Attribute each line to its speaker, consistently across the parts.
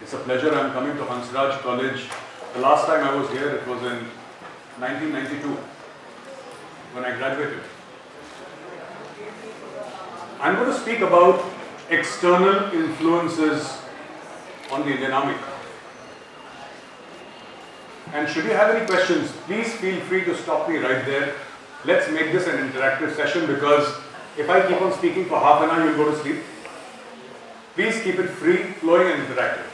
Speaker 1: It's a pleasure. I'm coming to Hansraj College. The last time I was here, it was in 1992 when I graduated. I'm going to speak about external influences on the Indian Army. And should you have any questions, please feel free to stop me right there. Let's make this an interactive session, because if I keep on speaking for half an hour, you'll go to sleep. Please keep it free, flowing and interactive.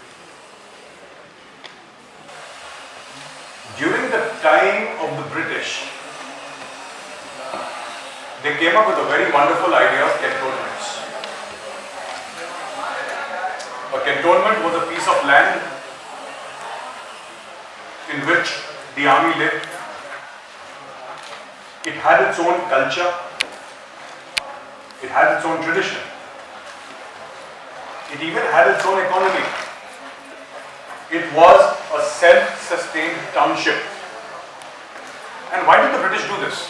Speaker 1: During the time of the British, they came up with a very wonderful idea of cantonments. A cantonment was a piece of land in which the army lived. It had its own culture. It had its own tradition. It even had its own economy. It was a self-sustained township. And why did the British do this?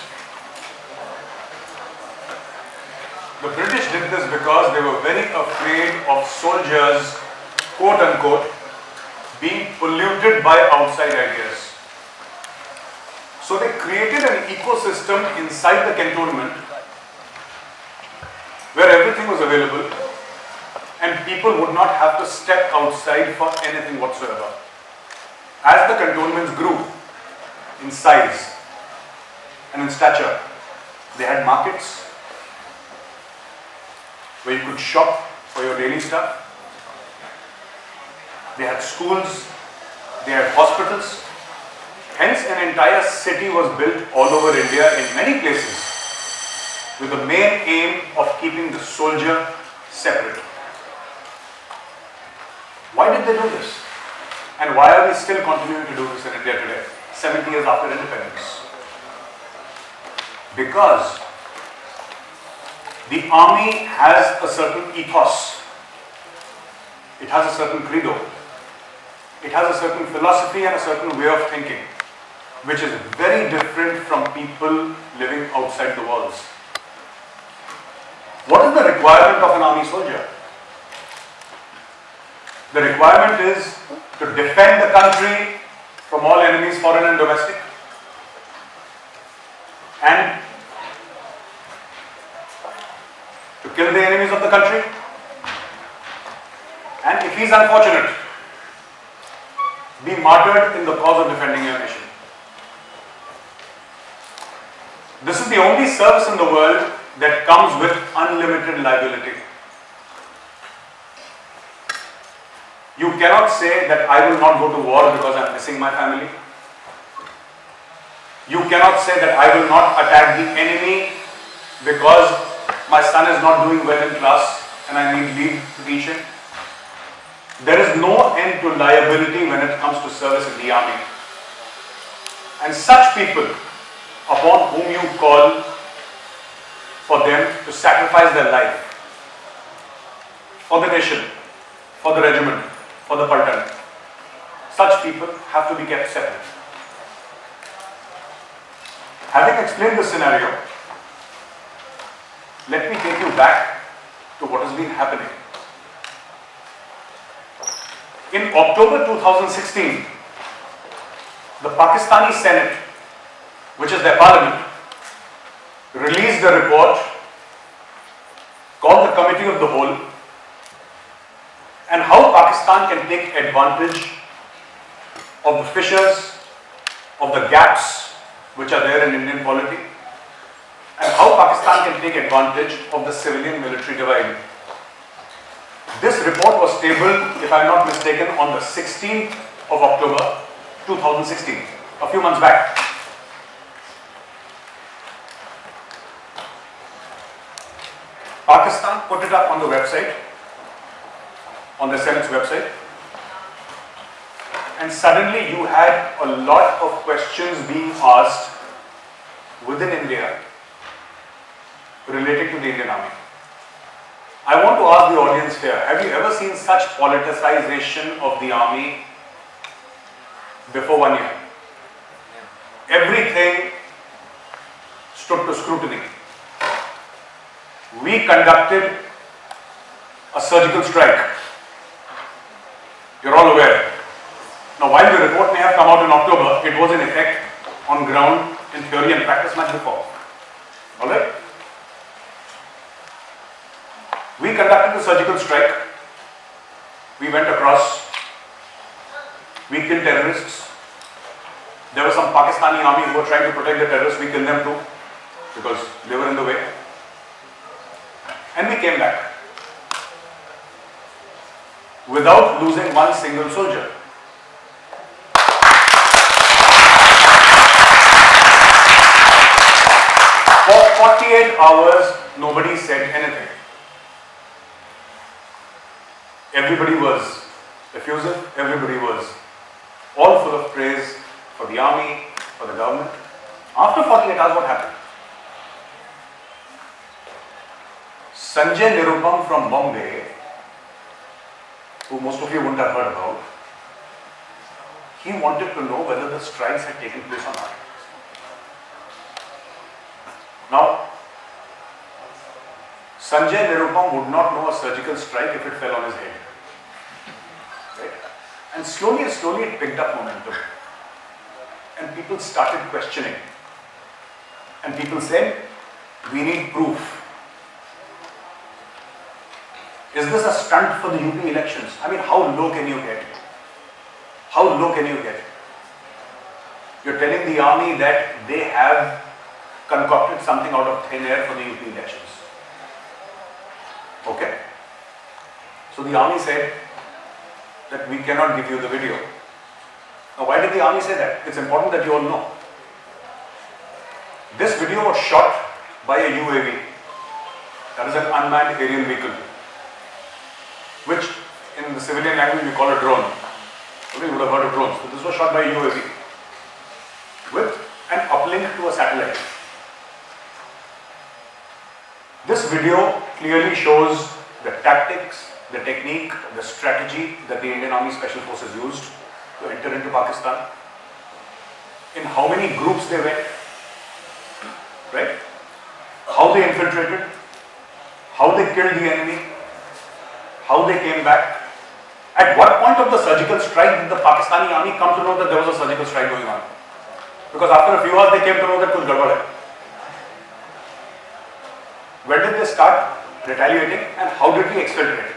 Speaker 1: The British did this because they were very afraid of soldiers, quote unquote, being polluted by outside ideas. So they created an ecosystem inside the cantonment where everything was available and people would not have to step outside for anything whatsoever. As the cantonments grew in size and in stature, they had markets where you could shop for your daily stuff. They had schools, they had hospitals. Hence, an entire city was built all over India in many places with the main aim of keeping the soldier separate. Why did they do this? And why are we still continuing to do this in India today, 70 years after independence? Because the army has a certain ethos. It has a certain credo. It has a certain philosophy and a certain way of thinking, which is very different from people living outside the walls. What is the requirement of an army soldier? The requirement is to defend the country from all enemies, foreign and domestic, and to kill the enemies of the country, and if he is unfortunate, be martyred in the cause of defending your nation. This is the only service in the world that comes with unlimited liability. You cannot say that I will not go to war because I am missing my family. You cannot say that I will not attack the enemy because my son is not doing well in class and I need leave to teach him. There is no end to liability when it comes to service in the army. And such people upon whom you call for them to sacrifice their life for the nation, for the regiment, for the Paltan, such people have to be kept separate. Having explained this scenario, let me take you back to what has been happening. In October 2016, the Pakistani Senate, which is their parliament, released a report called the Committee of the Whole, and how Pakistan can take advantage of the fissures, of the gaps which are there in Indian polity, and how Pakistan can take advantage of the civilian-military divide. This report was tabled, if I am not mistaken, on the 16th of October 2016, a few months back. Pakistan put it up on the website, on the Senate's website, and suddenly you had a lot of questions being asked within India relating to the Indian Army. I want to ask the audience here, have you ever seen such politicization of the army before 1 year? Everything stood to scrutiny. We conducted a surgical strike. You're all aware Now, while the report may have come out in October, it was in effect on ground in theory and practice much before. Alright? We conducted the surgical strike. We went across. We killed terrorists. There were some Pakistani army who were trying to protect the terrorists. We killed them too because they were in the way. And we came back without losing one single soldier. For 48 hours, nobody said anything. Everybody was effusive, everybody was all full of praise for the army, for the government. After 48 hours, what happened? Sanjay Nirupam from Bombay, who most of you wouldn't have heard about, he wanted to know whether the strikes had taken place or not. Now, Sanjay Nirupam would not know a surgical strike if it fell on his head. Right? And slowly it picked up momentum. And people started questioning. And people said, we need proof. Is this a stunt for the UP elections? I mean, how low can you get? How low can you get? You're telling the army that they have concocted something out of thin air for the UP elections. Okay? So the army said that we cannot give you the video. Now, why did the army say that? It's important that you all know. This video was shot by a UAV, that is an unmanned aerial vehicle, which in the civilian language we call a drone. You would have heard of drones. So this was shot by a UAV with an uplink to a satellite. This video clearly shows the tactics, the technique, the strategy that the Indian Army Special Forces used to enter into Pakistan, in how many groups they went, right? How they infiltrated, how they killed the enemy, how they came back. At what point of the surgical strike did the Pakistani army come to know that there was a surgical strike going on? Because after a few hours they came to know that kuch gadbad hai. When did they start retaliating and how did we exfiltrate?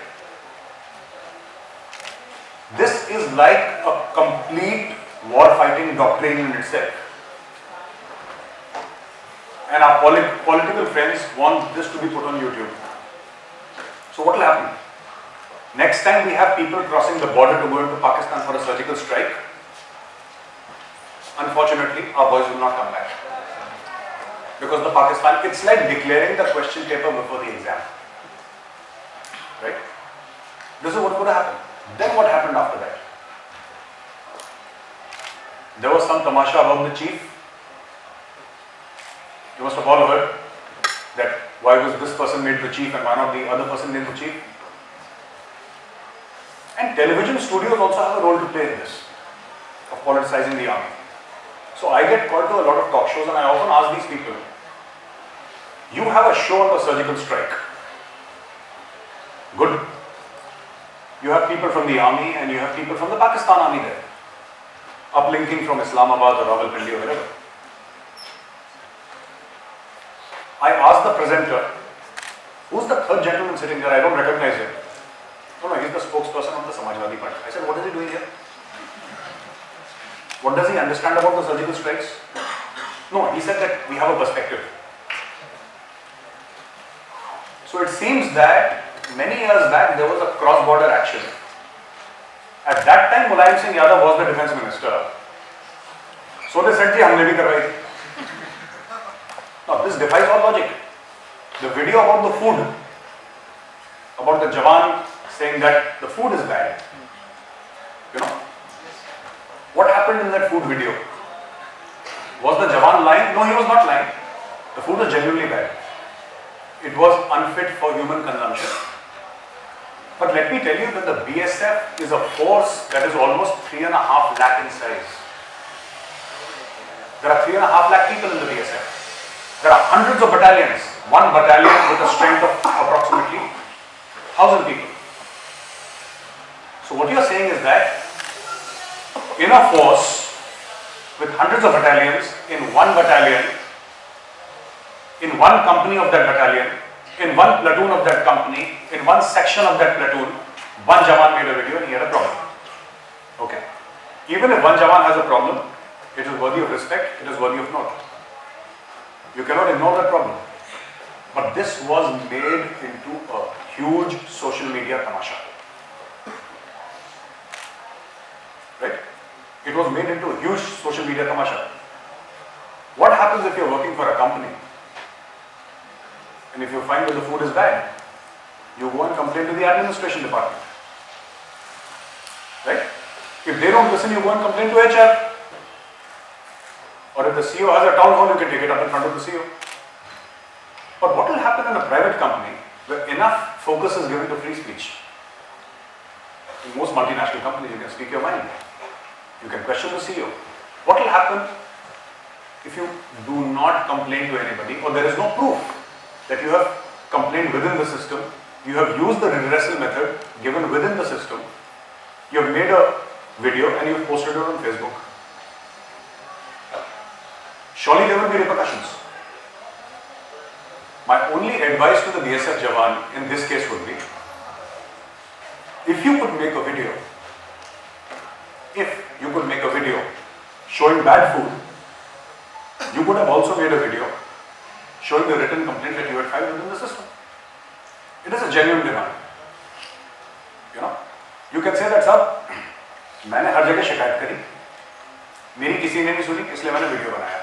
Speaker 1: This is like a complete war-fighting doctrine in itself. And our political friends want this to be put on YouTube. So what will happen? Next time we have people crossing the border to go into Pakistan for a surgical strike, unfortunately our boys will not come back. Because the Pakistan, it's like declaring the question paper before the exam. Right? This is what would happen. Then what happened after that? There was some tamasha about the chief. You must have all heard that why was this person made the chief and why not the other person made the chief? And television studios also have a role to play in this, of politicizing the army. So I get called to a lot of talk shows and I often ask these people, you have a show on the surgical strike. Good. You have people from the army and you have people from the Pakistan army there, uplinking from Islamabad or Rawalpindi or wherever. I asked the presenter, who's the third gentleman sitting there? I don't recognize him. No, he's the spokesperson of the Samajwadi Party. I said, what is he doing here? What does he understand about the surgical strikes? No, he said that we have a perspective. So it seems that many years back there was a cross-border action. At that time, Mulayam Singh Yadav was the defense minister. So they said, humne bhi karwayi thi. Now this defies all logic. The video about the food, about the Jawan saying that the food is bad. You know? What happened in that food video? Was the Jawan lying? No, he was not lying. The food was genuinely bad. It was unfit for human consumption. But let me tell you that the BSF is a force that is almost 3.5 lakh in size. There are 3.5 lakh people in the BSF. There are hundreds of battalions. One battalion with a strength of approximately 1,000 people. So what you are saying is that in a force with hundreds of battalions in one battalion, in one company of that battalion, in one platoon of that company, in one section of that platoon, one Jawan made a video and he had a problem. Okay. Even if one Jawan has a problem, it is worthy of respect, it is worthy of note. You cannot ignore that problem. But this was made into a huge social media tamasha. Right? It was made into a huge social media tamasha. What happens if you're working for a company and if you find that the food is bad, you go and complain to the administration department. Right? If they don't listen, you go and complain to HR. Or if the CEO has a town hall, you can take it up in front of the CEO. But what will happen in a private company where enough focus is given to free speech? In most multinational companies, you can speak your mind. You can question the CEO. What will happen if you do not complain to anybody or there is no proof that you have complained within the system, you have used the redressal method given within the system, you have made a video and you have posted it on Facebook? Surely there will be repercussions. My only advice to the BSF Jawan in this case would be, if you could make a video, showing bad food, you could have also made a video showing the written complaint that you had filed within the system. It is a genuine demand. You can say that, sir, मैंने हर जगह शिकायत करी, मेरी किसी ने नहीं सुनी, इसलिए मैंने वीडियो बनाया.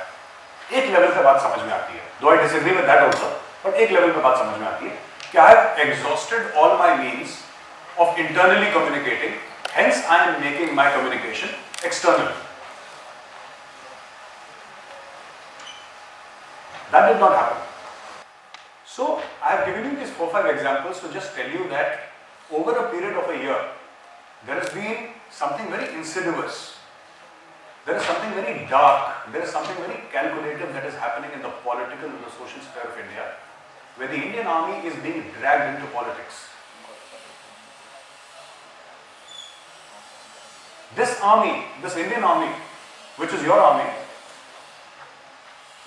Speaker 1: एक लेवल पे बात समझ में आती है. Though I disagree with that also, but एक लेवल पे बात समझ में आती है कि I have exhausted all my means of internally communicating, hence I am making my communication external. That did not happen. So I have given you these 4-5 examples to just tell you that over a period of a year, there has been something very insidious. There is something very dark, there is something very calculative that is happening in the political and the social sphere of India, where the Indian army is being dragged into politics. This army, this Indian army, which is your army,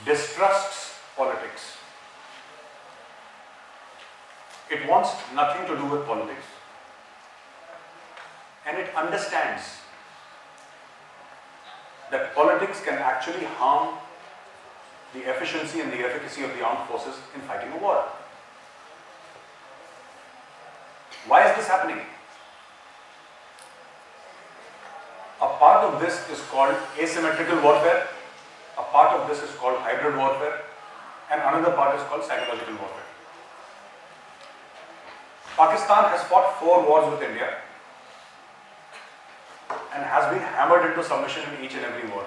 Speaker 1: distrusts politics. It wants nothing to do with politics. And it understands that politics can actually harm the efficiency and the efficacy of the armed forces in fighting a war. Why is this happening? A part of this is called asymmetrical warfare, a part of this is called hybrid warfare, and another part is called psychological warfare. Pakistan has fought 4 wars with India and has been hammered into submission in each and every war.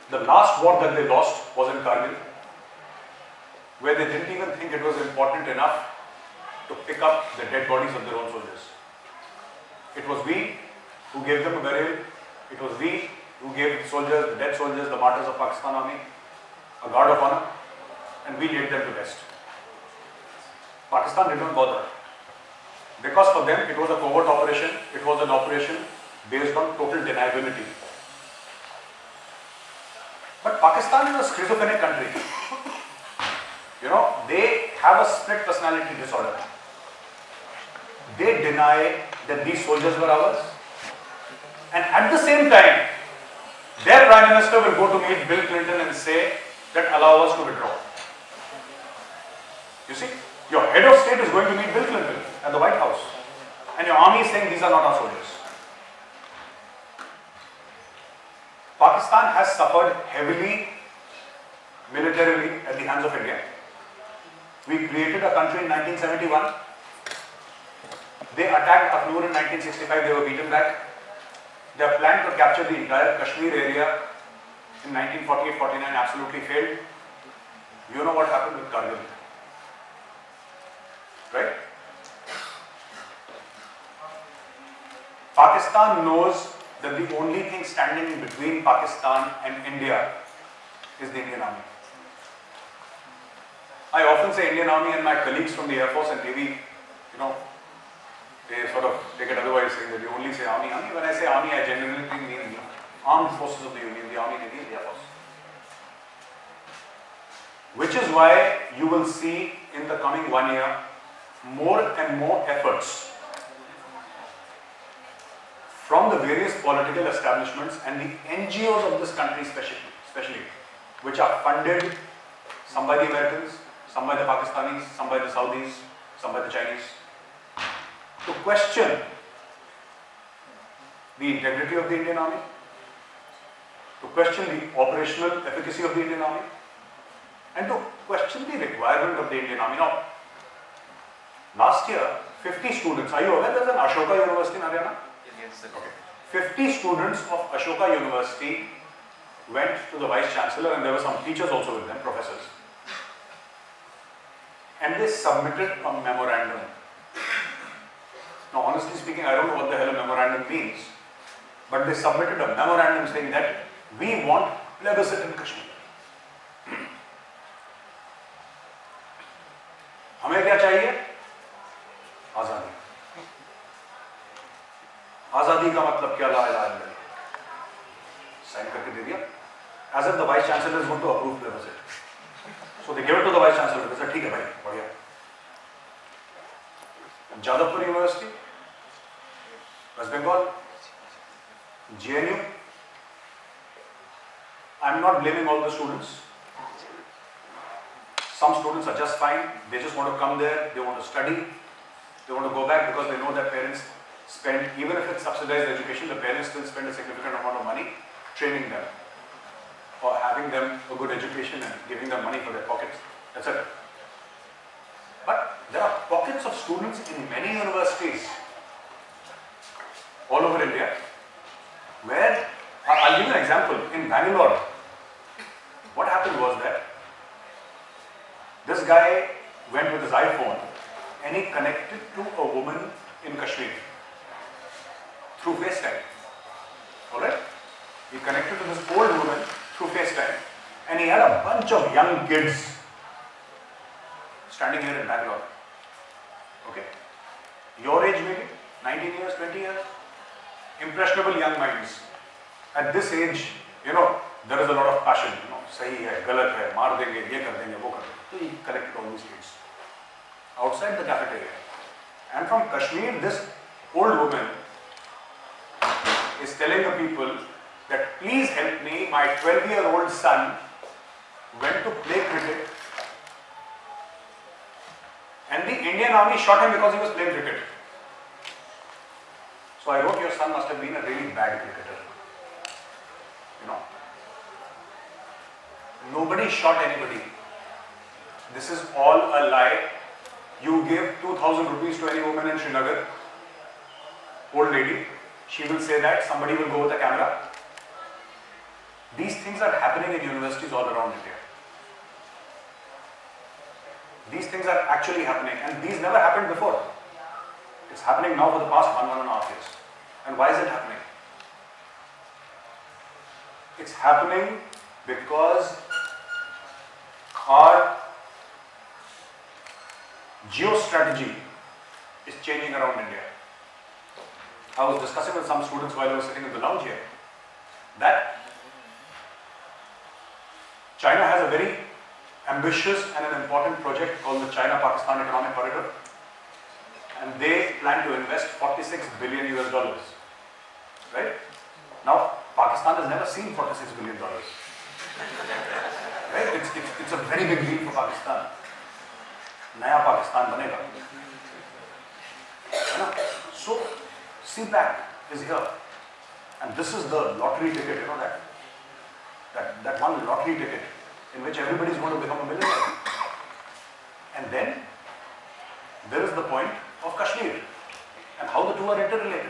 Speaker 1: The last war that they lost was in Kargil, where they didn't even think it was important enough to pick up the dead bodies of their own soldiers. It was we who gave them a burial. It was we who gave the soldiers, the dead soldiers, the martyrs of Pakistan Army, a guard of honor, and we laid them to rest. Pakistan did not bother, because for them it was a covert operation, it was an operation based on total deniability. But Pakistan is a schizophrenic country. They have a split personality disorder. They deny that these soldiers were ours, and at the same time, their Prime Minister will go to meet Bill Clinton and say that allow us to withdraw. You see, your head of state is going to meet Bill Clinton at the White House, and your army is saying these are not our soldiers. Pakistan has suffered heavily militarily at the hands of India. We created a country in 1971. They attacked Akhnur in 1965, they were beaten back. Their plan to capture the entire Kashmir area in 1948-49 absolutely failed. You know what happened with Kargil, right? Pakistan knows that the only thing standing in between Pakistan and India is the Indian Army. I often say Indian Army, and my colleagues from the Air Force and Navy, they sort of take it otherwise, saying that you only say army. When I say army, I genuinely mean the armed forces of the Union, the army, navy, the air force. Which is why you will see in the coming 1 year more and more efforts from the various political establishments and the NGOs of this country especially, which are funded, some by the Americans, some by the Pakistanis, some by the Saudis, some by the Chinese, to question the integrity of the Indian Army, to question the operational efficacy of the Indian Army, and to question the requirement of the Indian Army. Now, last year, 50 students, are you aware there's an Ashoka University in Haryana?
Speaker 2: Yes, sir.
Speaker 1: Okay. 50 students of Ashoka University went to the Vice Chancellor, and there were some teachers also with them, professors. And they submitted a memorandum. Now, honestly speaking, I don't know what the hell a memorandum means, but they submitted a memorandum saying that we want plebiscite in Kashmir. हमें क्या चाहिए? आजादी. आजादी का मतलब क्या लाया जाए? Sign करके दे दिया. As if the Vice Chancellor is going to approve plebiscite. So they gave it to the Vice Chancellor. They said, ठीक है भाई, बढ़िया. Jadavpur University, West Bengal, JNU. I'm not blaming all the students. Some students are just fine. They just want to come there. They want to study. They want to go back because they know their parents spend, even if it's subsidized education, the parents still spend a significant amount of money training them or having them a good education and giving them money for their pockets, etc. But there are pockets of students in many universities all over India where, I'll give you an example. In Bangalore, what happened was that this guy went with his iPhone and he connected to a woman in Kashmir through FaceTime. Alright? He connected to this old woman through FaceTime and he had a bunch of young kids standing here in Bangalore. Okay? Your age maybe, 19 years, 20 years. Impressionable young minds. At this age, there is a lot of passion. Sahi hai, galat hai, maar denge, ye kar denge, wo kar denge. So he collected all these kids outside the cafeteria. And from Kashmir, this old woman is telling the people that please help me, my 12-year-old son went to play cricket and the Indian Army shot him because he was playing cricket. So I wrote, your son must have been a really bad cricketer. Nobody shot anybody. This is all a lie. You give 2,000 rupees to any woman in Srinagar, old lady, she will say that, somebody will go with a camera. These things are happening in universities all around India. These things are actually happening and these never happened before. It's happening now for the past 1.5 years. And why is it happening? It's happening because our geostrategy is changing around India. I was discussing with some students while I was sitting in the lounge here that China has a very ambitious and an important project called the China-Pakistan Economic Corridor, and they plan to invest $46 billion US dollars. Right? Now, Pakistan has never seen $46 billion. Right? It's a very big deal for Pakistan. Naya Pakistan banega. So, CPAC is here. And this is the lottery ticket, that one lottery ticket in which everybody is going to become a millionaire. And then, there is the point of Kashmir and how the two are interrelated.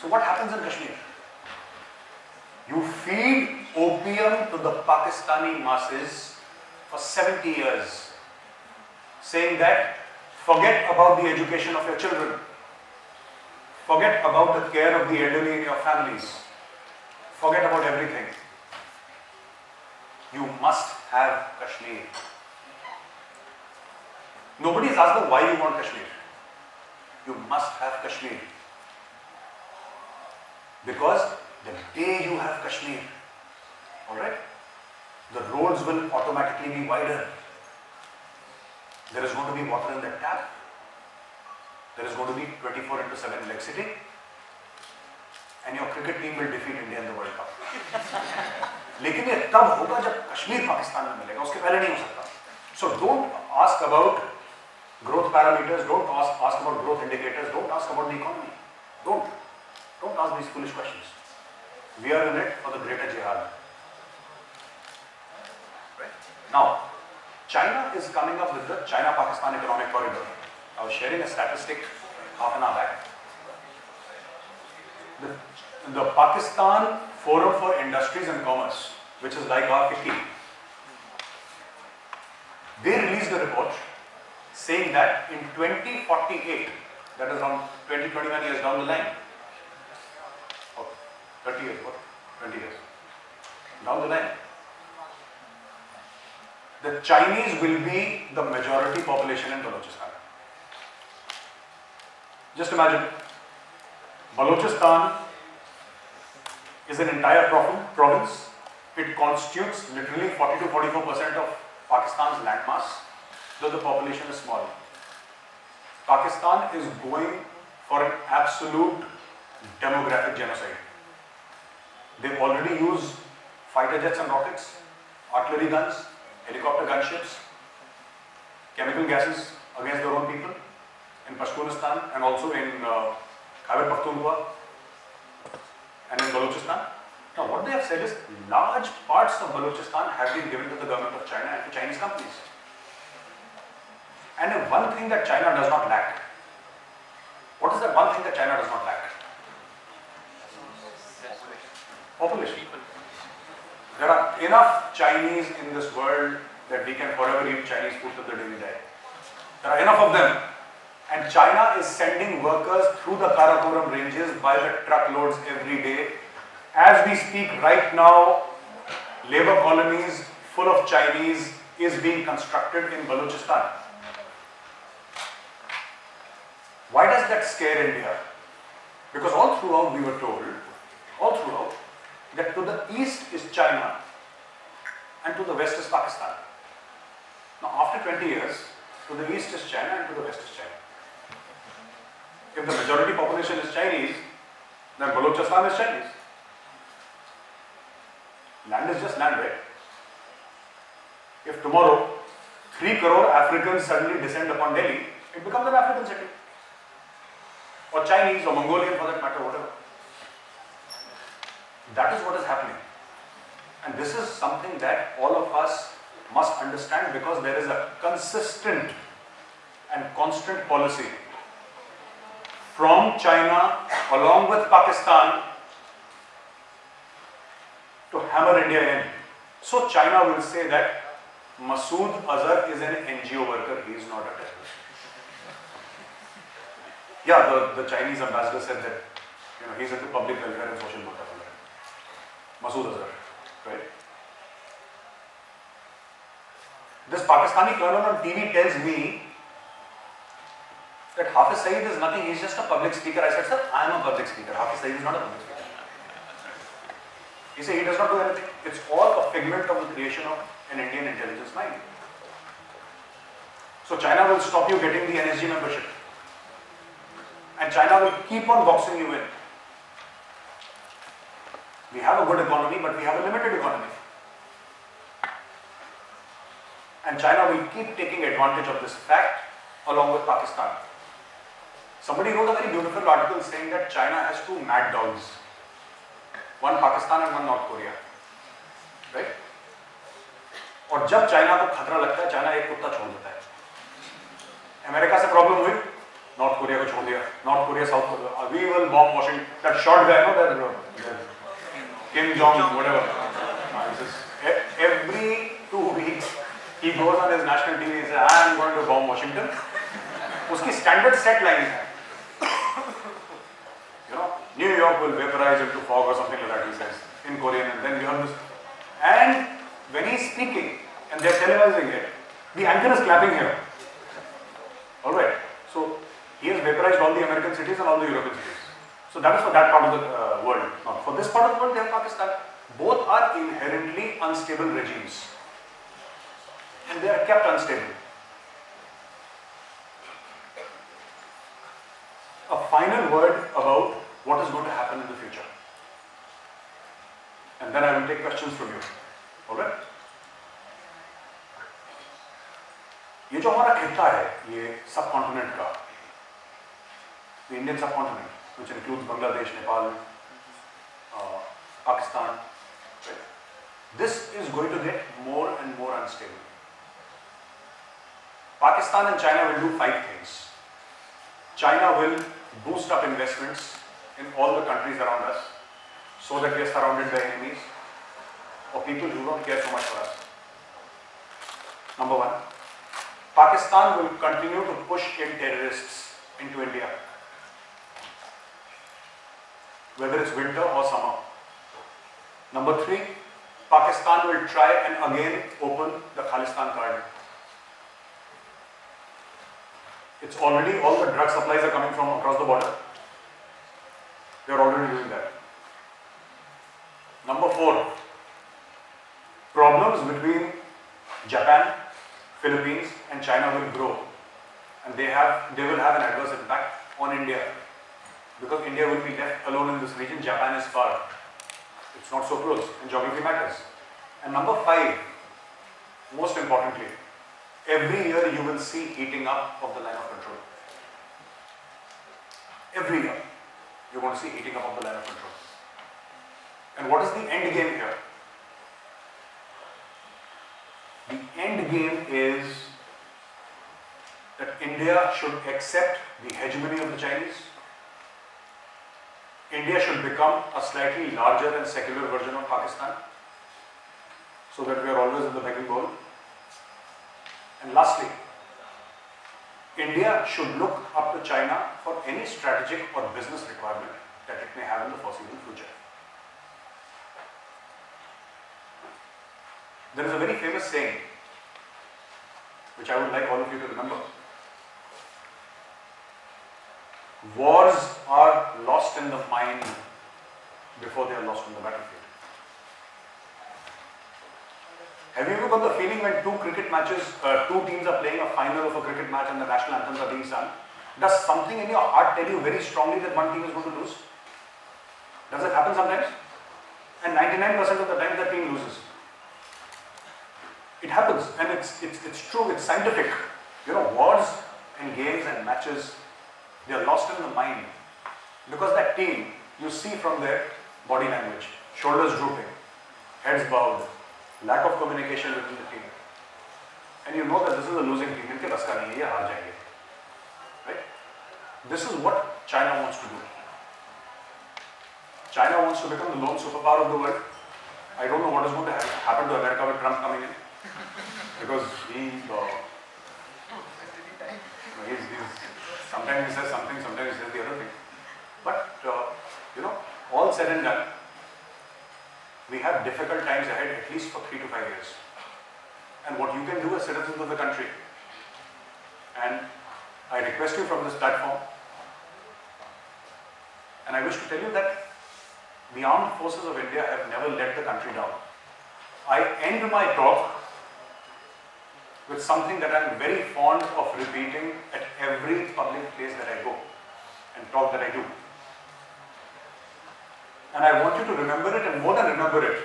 Speaker 1: So what happens in Kashmir? You feed opium to the Pakistani masses for 70 years, saying that forget about the education of your children, forget about the care of the elderly in your families, forget about everything. You must have Kashmir. Nobody has asked them why you want Kashmir. you must have Kashmir. Because the day you have Kashmir, alright, the roads will automatically be wider. There is going to be water in the tap. There is going to be 24/7 electricity. And your cricket team will defeat India in the World Cup. लेकिन ये तब होगा जब कश्मीर पाकिस्तान में मिलेगा, उसके पहले नहीं हो सकता. So don't ask about growth parameters, don't ask about growth indicators, don't ask about the economy. Don't ask these foolish questions. We are in it for the greater jihad. Right? Now, China is coming up with the China-Pakistan Economic Corridor. I was sharing a statistic half an hour back. The Pakistan Forum for Industries and Commerce, which is like our FICCI, they released a report saying that in 2048, that is around 20-21 years down the line, or 30 years, what? 20 years down the line, the Chinese will be the majority population in Balochistan. Just imagine, Balochistan is an entire province. It constitutes literally 40 to 44% of Pakistan's landmass, though the population is small. Pakistan is going for an absolute demographic genocide. They already use fighter jets and rockets, artillery guns, helicopter gunships, chemical gases against their own people in Pashtunistan and also in Khyber Pakhtunkhwa and in Balochistan. Now what they have said is large parts of Balochistan have been given to the government of China and to Chinese companies. And one thing that China does not lack. What is that one thing that China does not lack? Population. There are enough Chinese in this world that we can forever eat Chinese food till the day we die. There are enough of them. And China is sending workers through the Karakoram ranges by the truckloads every day. As we speak right now, labor colonies full of Chinese is being constructed in Balochistan. Why does that scare India? Because all throughout we were told, that to the east is China and to the west is Pakistan. Now after 20 years, to the east is China and to the west is China. If the majority population is Chinese, then Balochistan is Chinese. Land is just land, right? If tomorrow 3 crore Africans suddenly descend upon Delhi, it becomes an African city. Or Chinese or Mongolian for that matter, whatever. That is what is happening. And this is something that all of us must understand because there is a consistent and constant policy from China along with Pakistan to hammer India in. So China will say that Masood Azhar is an NGO worker, he is not a terrorist. Yeah, the Chinese ambassador said that he's into public welfare and social good. Masood Azhar, right? This Pakistani colonel on TV tells me that Hafiz Saeed is nothing, he's just a public speaker. I said, sir, I am a public speaker. Hafiz Saeed is not a public speaker. He said he does not do anything. It's all a figment of the creation of an Indian intelligence mind. So China will stop you getting the NSG membership. And China will keep on boxing you in. We have a good economy, but we have a limited economy. And China will keep taking advantage of this fact along with Pakistan. Somebody wrote a very beautiful article saying that China has 2 mad dogs. One Pakistan and one North Korea. Right? और जब China को खतरा लगता है, China एक कुत्ता छोड़ देता है. अमेरिका से प्रॉब्लम हुई, नॉर्थ कोरिया को छोड़ दिया. North Korea, south Korea. We will bomb Washington. That short guy, that Kim Jong, whatever. Every 2 weeks, he goes on his national TV and says, I am going to bomb Washington. उसकी standard set lines है. New York will vaporize into fog or something like that, he says, in Korean, and then you have this. And when he's speaking, and they're televising it, the anchor is clapping here. Alright, so he has Chinese vaporized all the American cities and all the European cities. So that is for that part of the world. Now for this part of the world, they have Pakistan. Both are inherently unstable regimes. And they are kept unstable. A final word about what is going to happen in the future. And then I will take questions from you. Alright? ये जो हमारा खिता है, ये subcontinent का, the Indian subcontinent, which includes Bangladesh, Nepal, Pakistan, right? This is going to get more and more unstable. Pakistan and China will do 5 things. China will boost up investments in all the countries around us so that we are surrounded by enemies or people who don't care so much for us. Number 1. Pakistan will continue to push in terrorists into India, whether it's winter or summer. Number 3, Pakistan will try and again open the Khalistan card. It's already, all the drug supplies are coming from across the border. They're already doing that. Number 4, problems between Japan, Philippines and China will grow, and they will have an adverse impact on India, because India will be left alone in this region. Japan is far. It's not so close, and geography matters. And number 5, most importantly, every year you will see heating up of the line of control. Every year you're going to see heating up of the line of control. And what is the end game here? The end game is that India should accept the hegemony of the Chinese. India should become a slightly larger and secular version of Pakistan, so that we are always in the begging bowl. And lastly, India should look up to China for any strategic or business requirement that it may have in the foreseeable future. There is a very famous saying, which I would like all of you to remember. Wars are lost in the mind before they are lost on the battlefield. Have you ever got the feeling when two cricket matches, two teams are playing a final of a cricket match and the national anthems are being sung, does something in your heart tell you very strongly that one team is going to lose? Does it happen sometimes? And 99% of the time that team loses. It happens, and it's true, it's scientific. You know, wars and games and matches, they are lost in the mind, because that team, you see from their body language, shoulders drooping, heads bowed, lack of communication within the team, and you know that this is a losing team. इनके बस का नहीं है, ये हार जाएंगे, right? This is what China wants to do. China wants to become the lone superpower of the world. I don't know what is going to happen to America with Trump coming in, because sometimes he says something, sometimes he says the other thing. But you know, all said and done, we have difficult times ahead, at least for 3 to 5 years. And what you can do as citizens of the country, and I request you from this platform, and I wish to tell you that the armed forces of India have never let the country down. I end my talk with something that I am very fond of repeating at every public place that I go and talk that I do. And I want you to remember it, and more than remember it,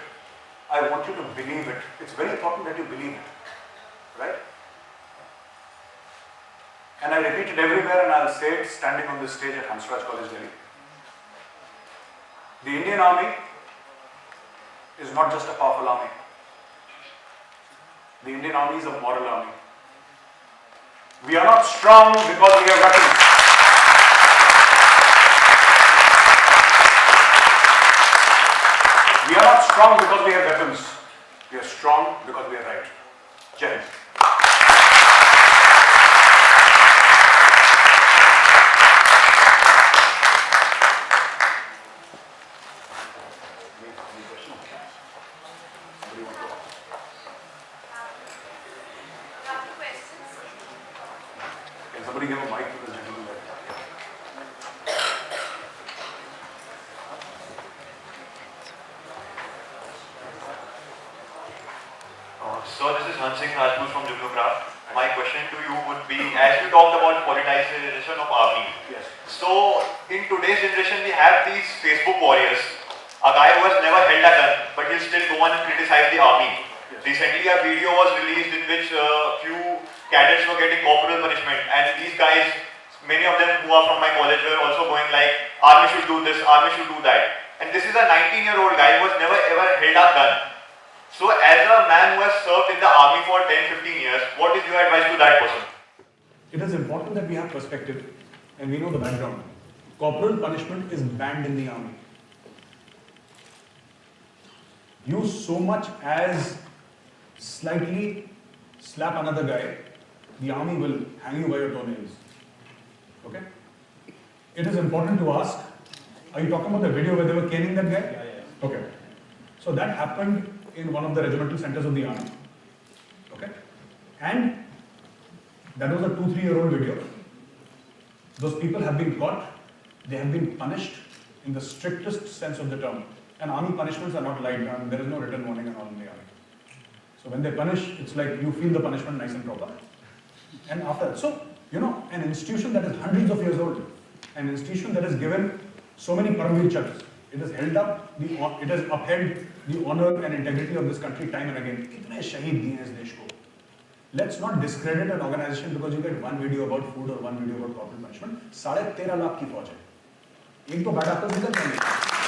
Speaker 1: I want you to believe it. It's very important that you believe it, right? And I repeat it everywhere, and I'll say it standing on this stage at Hansraj College, Delhi. The Indian Army is not just a powerful army. The Indian Army is a moral army. We are not strong because we have weapons. We are not strong because we have weapons. We are strong because we are right. Jai Hind. Somebody give a mic to the gentleman there.
Speaker 2: So this is Hansraj from JUGNUCRAFT. My question to you would be, as you talked about politicization of army.
Speaker 1: Yes.
Speaker 2: So in today's generation, we have these Facebook warriors. A guy who has never held a gun, but he'll still go on and criticize the army.
Speaker 1: Yes.
Speaker 2: Recently, a video was released in which few cadets were getting corporal punishment, and these guys, many of them who are from my college, were also going like, army should do this, army should do that. And this is a 19-year-old guy who has never ever held a gun. So as a man who has served in the army for 10-15 years, what is your advice to that person?
Speaker 3: It is important that we have perspective and we know the background. Corporal punishment is banned in the army. You so much as slightly slap another guy, the army will hang you by your toenails. Okay? It is important to ask, are you talking about the video where they were caning that guy? Yeah. Okay. So that happened in one of the regimental centers of the army. Okay? And that was a 2-3-year-old video. Those people have been caught, they have been punished in the strictest sense of the term. And army punishments are not light, and there is no written warning and all in the army. So when they punish, it's like you feel the punishment nice and proper. And after, so, you know, an institution that is hundreds of years old, an institution that has given so many Paramveer Chakras, it has held up, it has upheld the honor and integrity of this country time and again. Kitne shaheed diye hain is desh ko. Let's not discredit an organization because you get one video about food or one video about corporal punishment. 13.5 lakh की फौज है. एक तो bad apples निकल जाएंगे.